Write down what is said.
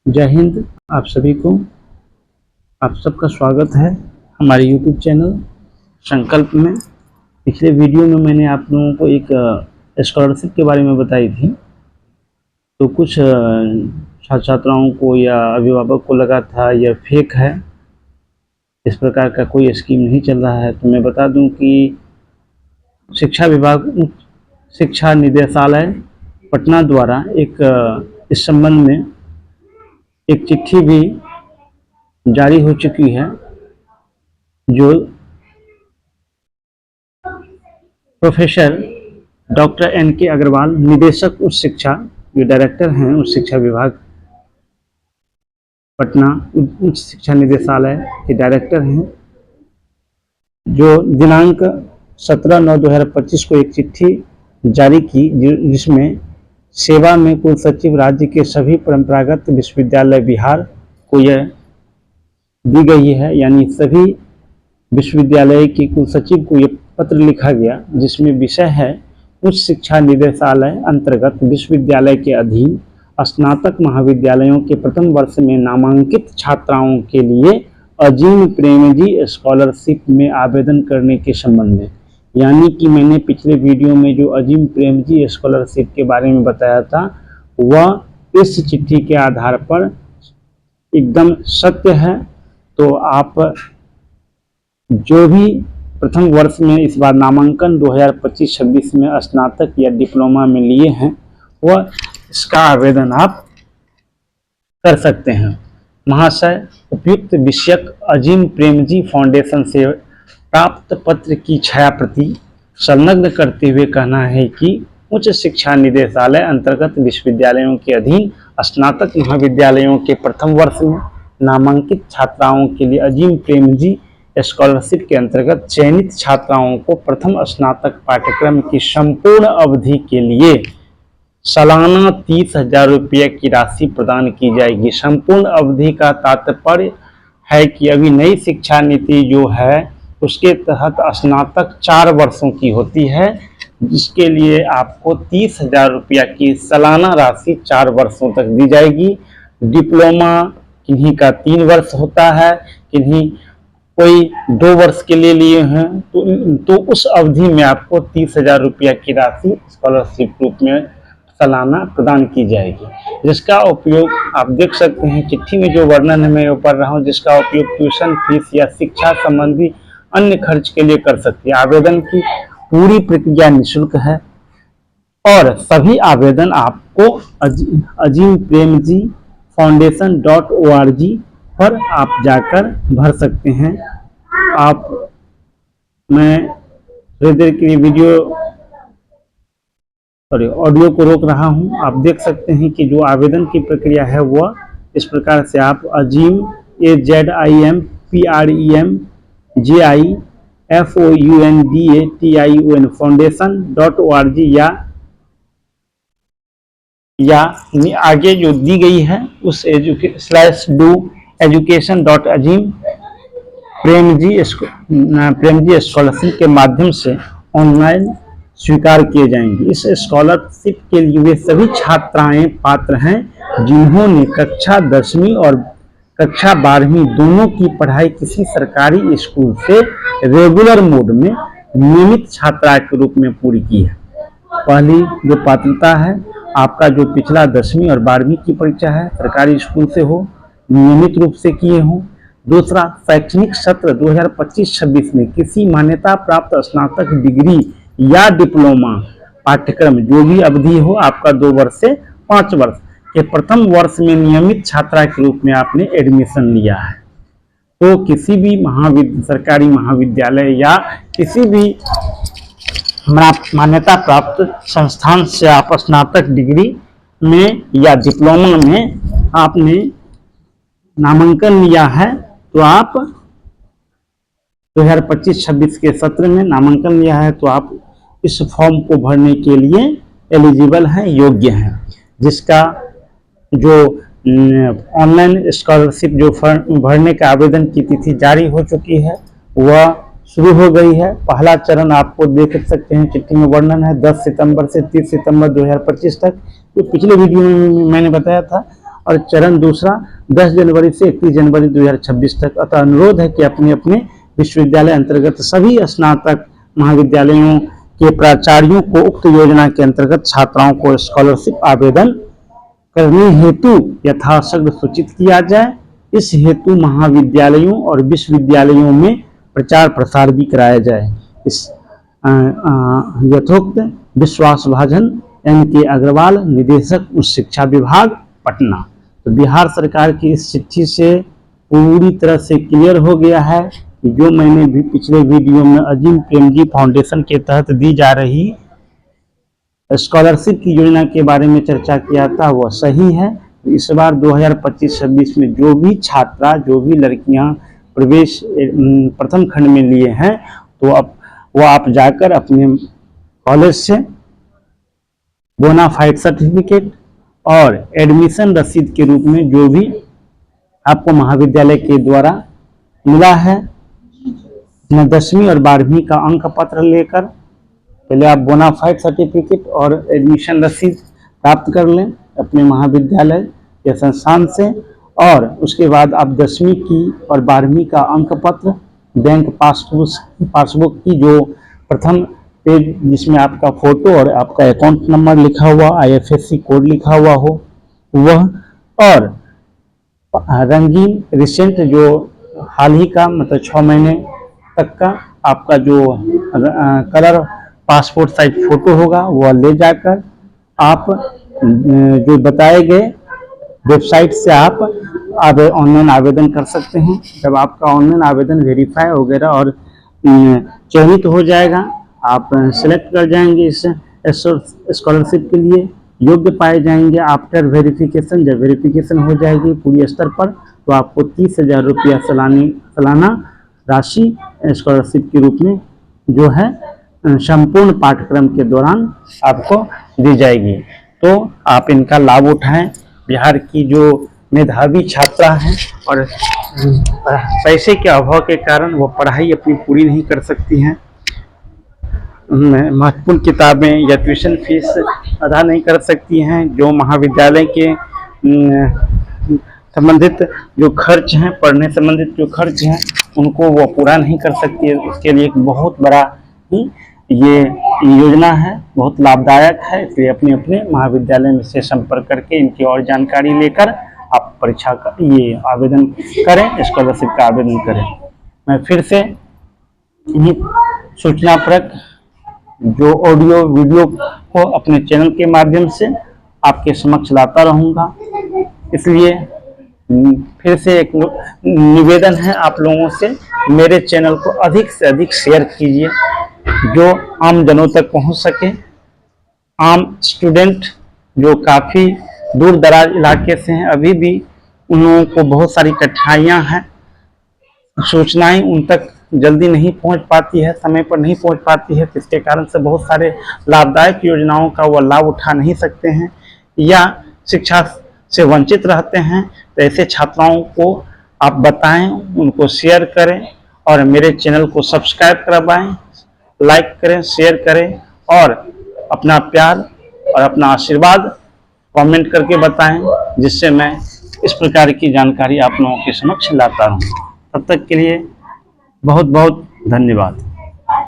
जय हिंद। आप सभी को आप सबका स्वागत है हमारे YouTube चैनल संकल्प में। पिछले वीडियो में मैंने आप लोगों को एक स्कॉलरशिप के बारे में बताई थी। तो कुछ छात्र छात्राओं को या अभिभावक को लगा था यह फेक है, इस प्रकार का कोई स्कीम नहीं चल रहा है। तो मैं बता दूं कि शिक्षा विभाग शिक्षा निदेशालय पटना द्वारा इस संबंध में एक चिट्ठी भी जारी हो चुकी है, जो प्रोफेसर डॉक्टर NK अग्रवाल, निदेशक उच्च शिक्षा, जो डायरेक्टर हैं उच्च शिक्षा विभाग पटना उच्च शिक्षा निदेशालय के डायरेक्टर हैं, जो दिनांक 17/9/2025 को एक चिट्ठी जारी की, जिसमें सेवा में कुल सचिव राज्य के सभी परंपरागत विश्वविद्यालय बिहार को यह दी गई है। यानी सभी विश्वविद्यालय के कुल सचिव को यह पत्र लिखा गया, जिसमें विषय है उच्च शिक्षा निदेशालय अंतर्गत विश्वविद्यालय के अधीन स्नातक महाविद्यालयों के प्रथम वर्ष में नामांकित छात्राओं के लिए अजीम प्रेमजी स्कॉलरशिप में आवेदन करने के संबंध में। यानी कि मैंने पिछले वीडियो में जो अजीम प्रेमजी स्कॉलरशिप के बारे में बताया था, वह इस चिट्ठी के आधार पर एकदम सत्य है। तो आप जो भी प्रथम वर्ष में इस बार नामांकन 2025-26 में स्नातक या डिप्लोमा में लिए हैं, वह इसका आवेदन आप कर सकते हैं। महाशय, उपयुक्त विषयक अजीम प्रेमजी फाउंडेशन से प्राप्त पत्र की छायाप्रति संलग्न करते हुए कहना है कि उच्च शिक्षा निदेशालय अंतर्गत विश्वविद्यालयों के अधीन स्नातक महाविद्यालयों के प्रथम वर्ष में नामांकित छात्राओं के लिए अजीम प्रेमजी स्कॉलरशिप के अंतर्गत चयनित छात्राओं को प्रथम स्नातक पाठ्यक्रम की संपूर्ण अवधि के लिए सालाना 30,000 रुपये की राशि प्रदान की जाएगी। संपूर्ण अवधि का तात्पर्य है कि अभी नई शिक्षा नीति जो है उसके तहत स्नातक 4 वर्षों की होती है, जिसके लिए आपको 30,000 रुपया की सालाना राशि 4 वर्षों तक दी जाएगी। डिप्लोमा किन्हीं का 3 वर्ष होता है, किन्हीं कोई 2 वर्ष के लिए हैं, तो उस अवधि में आपको 30,000 रुपया की राशि स्कॉलरशिप रूप में सालाना प्रदान की जाएगी, जिसका उपयोग आप देख सकते हैं चिट्ठी में जो वर्णन है मैं पढ़ रहा हूँ, जिसका उपयोग ट्यूशन फीस या शिक्षा संबंधी अन्य खर्च के लिए कर सकते हैं। आवेदन की पूरी प्रक्रिया निःशुल्क है और सभी आवेदन आपको अजीम प्रेमजी foundation.org पर आप जाकर भर सकते हैं। मैं थोड़ी देर के लिए ऑडियो को रोक रहा हूं। आप देख सकते हैं कि जो आवेदन की प्रक्रिया है वह इस प्रकार से आप अजीम AZIMPREMJIFOUNDATION foundation.org या आगे जो दी गई है उस /do education.azim प्रेमजी स्कॉलरशिप के माध्यम से ऑनलाइन स्वीकार किए जाएंगे। इस स्कॉलरशिप के लिए वे सभी छात्राएं पात्र हैं जिन्होंने कक्षा 10वीं और कक्षा 12वीं दोनों की पढ़ाई किसी सरकारी स्कूल से रेगुलर मोड में नियमित छात्रा के रूप में पूरी की है। पहली जो पात्रता है, आपका जो पिछला 10वीं और 12वीं की परीक्षा है सरकारी स्कूल से हो, नियमित रूप से किए हो। दूसरा, शैक्षणिक सत्र 2025-26 में किसी मान्यता प्राप्त स्नातक डिग्री या डिप्लोमा पाठ्यक्रम जो भी अवधि हो, आपका 2 वर्ष से 5 वर्ष के प्रथम वर्ष में नियमित छात्रा के रूप में आपने एडमिशन लिया है, तो किसी भी सरकारी महाविद्यालय या किसी भी मान्यता प्राप्त संस्थान से आप स्नातक डिग्री में या डिप्लोमा में आपने नामांकन लिया है, तो आप 2025-26 के सत्र में नामांकन लिया है, तो आप इस फॉर्म को भरने के लिए एलिजिबल हैं, योग्य हैं। जिसका जो ऑनलाइन स्कॉलरशिप जो भरने का आवेदन की तिथि जारी हो चुकी है वह शुरू हो गई है। पहला चरण आपको देख सकते हैं, चिट्ठी में वर्णन है 10 सितंबर से 30 सितंबर 2025 तक, जो पिछले वीडियो में मैंने बताया था। और चरण दूसरा 10 जनवरी से 31 जनवरी 2026 तक। अतः अनुरोध है कि अपने अपने विश्वविद्यालय अंतर्गत सभी स्नातक महाविद्यालयों के प्राचार्यों को उक्त योजना के अंतर्गत छात्राओं को स्कॉलरशिप आवेदन करने हेतु यथाशीघ्र सूचित किया जाए। इस हेतु महाविद्यालयों और विश्वविद्यालयों में प्रचार प्रसार भी कराया जाए। इस यथोक्त विश्वास भाजन NK अग्रवाल, निदेशक उच्च शिक्षा विभाग, पटना। तो बिहार सरकार की इस चिट्ठी से पूरी तरह से क्लियर हो गया है कि जो मैंने भी पिछले वीडियो में अजीम प्रेमजी फाउंडेशन के तहत दी जा रही स्कॉलरशिप की योजना के बारे में चर्चा किया था वह सही है। इस बार 2025-26 में जो भी छात्रा, जो भी लड़कियां प्रवेश प्रथम खंड में लिए हैं, तो अब वो आप जाकर अपने कॉलेज से बोनाफाइड सर्टिफिकेट और एडमिशन रसीद के रूप में जो भी आपको महाविद्यालय के द्वारा मिला है, 10वीं और 12वीं का अंक पत्र लेकर पहले आप बोनाफाइड सर्टिफिकेट और एडमिशन रसीद प्राप्त कर लें अपने महाविद्यालय या संस्थान से, और उसके बाद आप 10वीं की और 12वीं का अंक पत्र, बैंक पासबुक की जो प्रथम पेज जिसमें आपका फोटो और आपका अकाउंट नंबर लिखा हुआ, IFSC कोड लिखा हुआ हो वह, और रंगीन रिसेंट जो हाल ही का मतलब 6 महीने तक का आपका जो कलर पासपोर्ट साइज फोटो होगा वह ले जाकर आप जो बताए गए वेबसाइट से आप ऑनलाइन आवेदन कर सकते हैं। जब आपका ऑनलाइन आवेदन वेरीफाई वगैरह और चयनित हो जाएगा, आप सेलेक्ट कर जाएंगे इस स्कॉलरशिप के लिए, योग्य पाए जाएंगे। आफ्टर वेरिफिकेशन, जब वेरिफिकेशन हो जाएगी पूरी स्तर पर, तो आपको 30,000 रुपया सालाना राशि स्कॉलरशिप के रूप में जो है संपूर्ण पाठ्यक्रम के दौरान आपको दी जाएगी। तो आप इनका लाभ उठाएं। बिहार की जो मेधावी छात्रा हैं और पैसे के अभाव के कारण वो पढ़ाई अपनी पूरी नहीं कर सकती हैं, महत्वपूर्ण किताबें या ट्यूशन फीस अदा नहीं कर सकती हैं, जो महाविद्यालय के संबंधित जो खर्च हैं, पढ़ने संबंधित जो खर्च हैं उनको वो पूरा नहीं कर सकती है। उसके लिए एक बहुत बड़ा ही ये योजना है, बहुत लाभदायक है। इसलिए अपने अपने महाविद्यालय में से संपर्क करके इनकी और जानकारी लेकर आप परीक्षा का ये आवेदन करें, स्कॉलरशिप का आवेदन करें। मैं फिर से इन्हीं सूचनापरक जो ऑडियो वीडियो को अपने चैनल के माध्यम से आपके समक्ष लाता रहूँगा। इसलिए फिर से एक निवेदन है आप लोगों से, मेरे चैनल को अधिक से अधिक शेयर कीजिए जो आम जनों तक पहुंच सके। आम स्टूडेंट जो काफ़ी दूर दराज इलाके से हैं, अभी भी उन लोगों को बहुत सारी कठिनाइयां हैं, सूचनाएं उन तक जल्दी नहीं पहुंच पाती है, समय पर नहीं पहुंच पाती है, जिसके कारण से बहुत सारे लाभदायक योजनाओं का वो लाभ उठा नहीं सकते हैं या शिक्षा से वंचित रहते हैं। तो ऐसे छात्राओं को आप बताएं, उनको शेयर करें और मेरे चैनल को सब्सक्राइब करवाएं, लाइक करें, शेयर करें और अपना प्यार और अपना आशीर्वाद कमेंट करके बताएं, जिससे मैं इस प्रकार की जानकारी आप लोगों के समक्ष लाता रहूं। तब तक के लिए बहुत बहुत धन्यवाद।